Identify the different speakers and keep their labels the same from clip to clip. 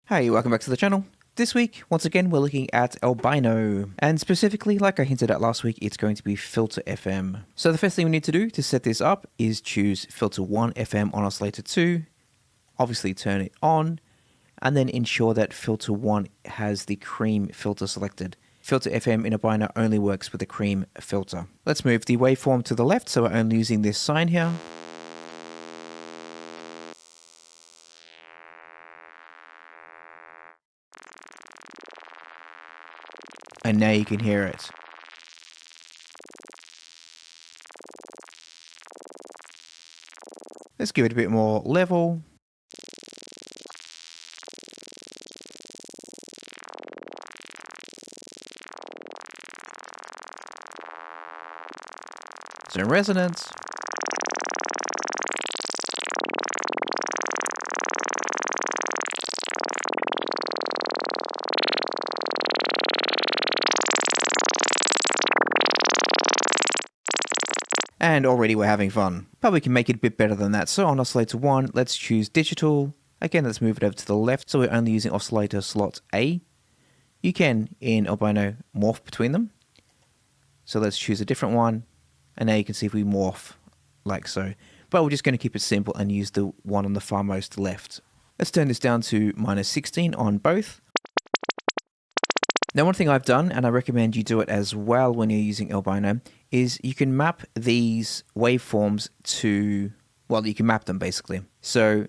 Speaker 1: Hey, welcome back to the channel. This week, once again, we're looking at Albino. And specifically, like I hinted at last week, it's going to be filter FM. So the first thing we need to do to set this up is choose filter 1 FM on oscillator 2. Obviously turn it on, and then ensure that filter 1 has the cream filter selected. Filter FM in Albino only works with the cream filter. Let's move the waveform to the left, so we're only using this sign here. And now you can hear it. Let's give it a bit more level. So resonance. And already we're having fun. But we can make it a bit better than that. So on oscillator 1, let's choose digital. Again, let's move it over to the left. So we're only using oscillator slot A. You can, in Albino, morph between them. So let's choose a different one. And now you can see if we morph like so. But we're just going to keep it simple and use the one on the far most left. Let's turn this down to -16 on both. Now, one thing I've done, and I recommend you do it as well when you're using Albino, is you can map these waveforms to, well, you can map them basically. So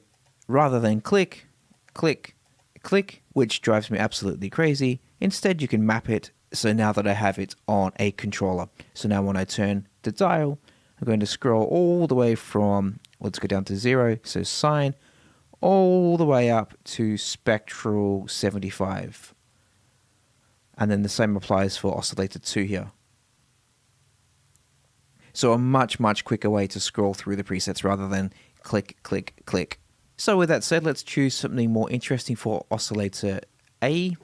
Speaker 1: rather than click, click, click, which drives me absolutely crazy, instead you can map it. So now that I have it on a controller. So now when I turn the dial, I'm going to scroll all the way from, let's go down to 0, so sine, all the way up to spectral 75. And then the same applies for oscillator 2 here. So a much, much quicker way to scroll through the presets rather than click, click, click. So with that said, let's choose something more interesting for oscillator A.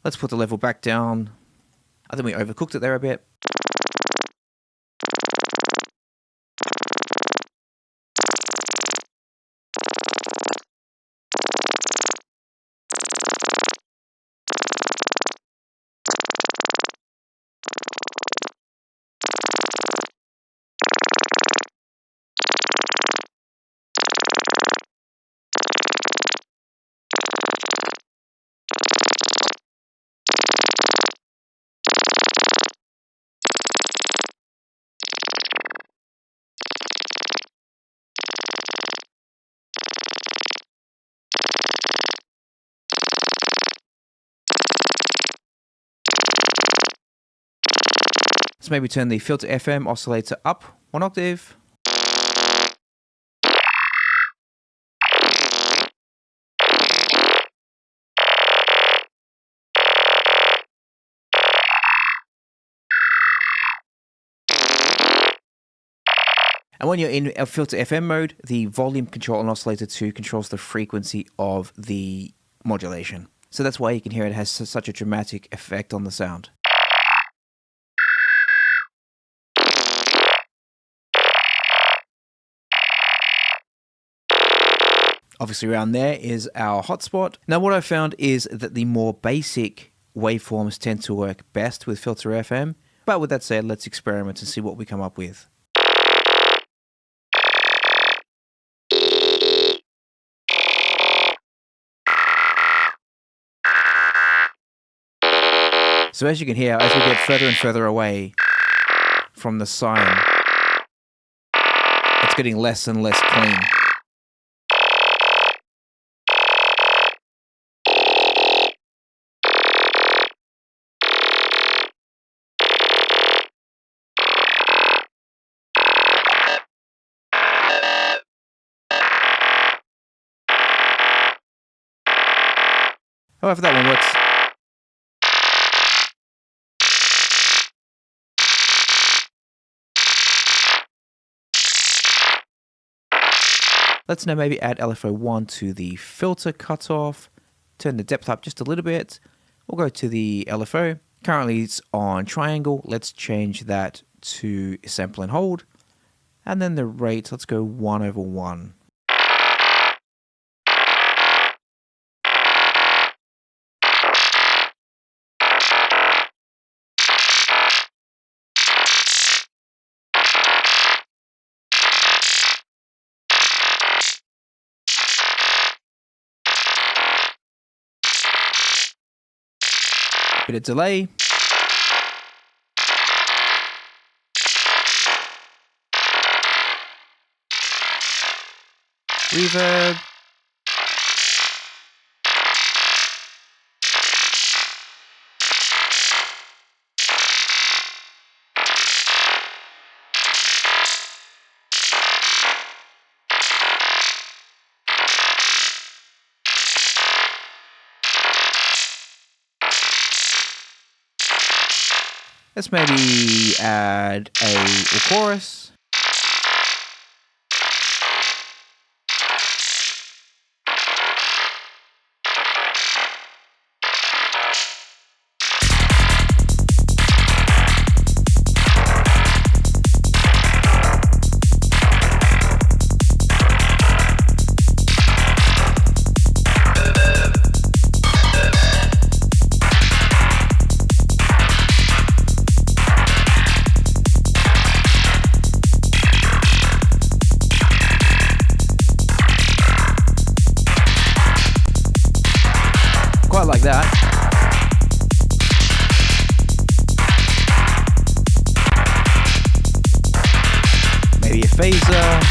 Speaker 1: Let's put the level back down. I think we overcooked it there a bit. Let's maybe turn the filter FM oscillator up 1 octave. And when you're in a filter FM mode, the volume control on oscillator 2 controls the frequency of the modulation. So that's why you can hear it has such a dramatic effect on the sound. Obviously around there is our hotspot. Now what I found is that the more basic waveforms tend to work best with filter FM. But with that said, let's experiment and see what we come up with. So as you can hear, as we get further and further away from the sign, it's getting less and less clean. However, that one works. Let's now maybe add LFO1 to the filter cutoff, turn the depth up just a little bit. We'll go to the LFO. Currently it's on triangle. Let's change that to sample and hold. And then the rate, let's go 1/1. Bit of delay. Reverb. Let's maybe add a chorus. Like that. Maybe a phaser.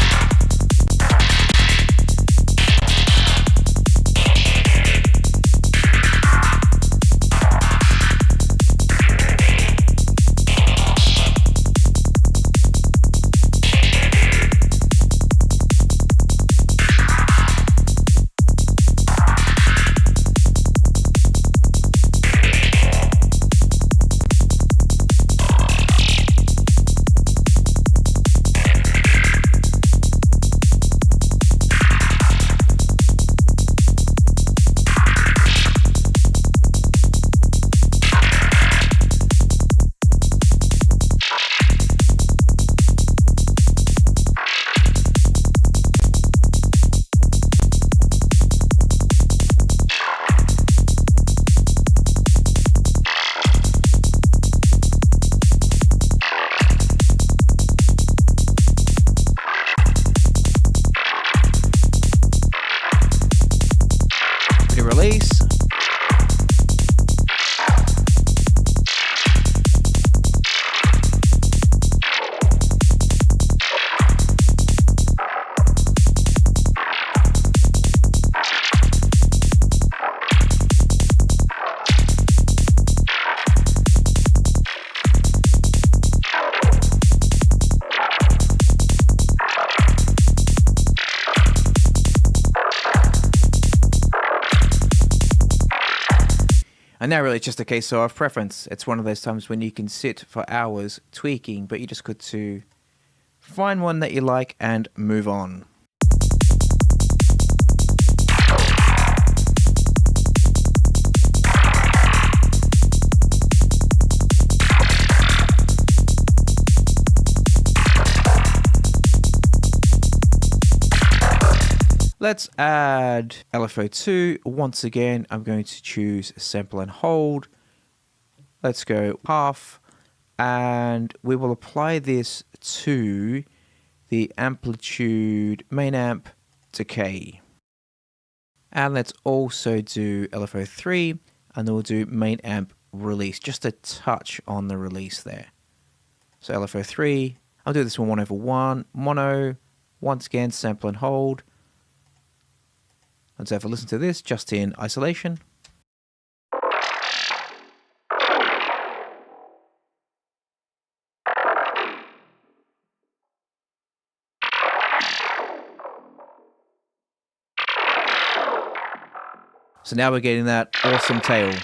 Speaker 1: Release. And now really it's just a case of preference. It's one of those times when you can sit for hours tweaking, but you just got to find one that you like and move on. Let's add LFO2. Once again, I'm going to choose sample and hold. Let's go half, and we will apply this to the amplitude main amp decay. And let's also do LFO3, and then we'll do main amp release, just a touch on the release there. So LFO3, I'll do this one 1/1, mono, once again, sample and hold. Let's have a listen to this just in isolation. So now we're getting that awesome tail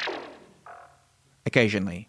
Speaker 1: occasionally.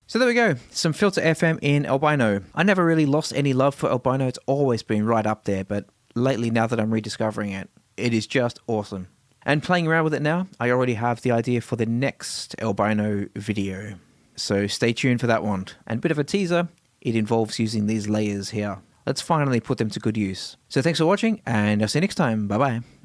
Speaker 1: So there we go, some Filter FM in Albino. I never really lost any love for Albino, it's always been right up there, but lately now that I'm rediscovering it, it is just awesome. And playing around with it now, I already have the idea for the next Albino video. So stay tuned for that one. And a bit of a teaser, it involves using these layers here. Let's finally put them to good use. So thanks for watching, and I'll see you next time. Bye bye.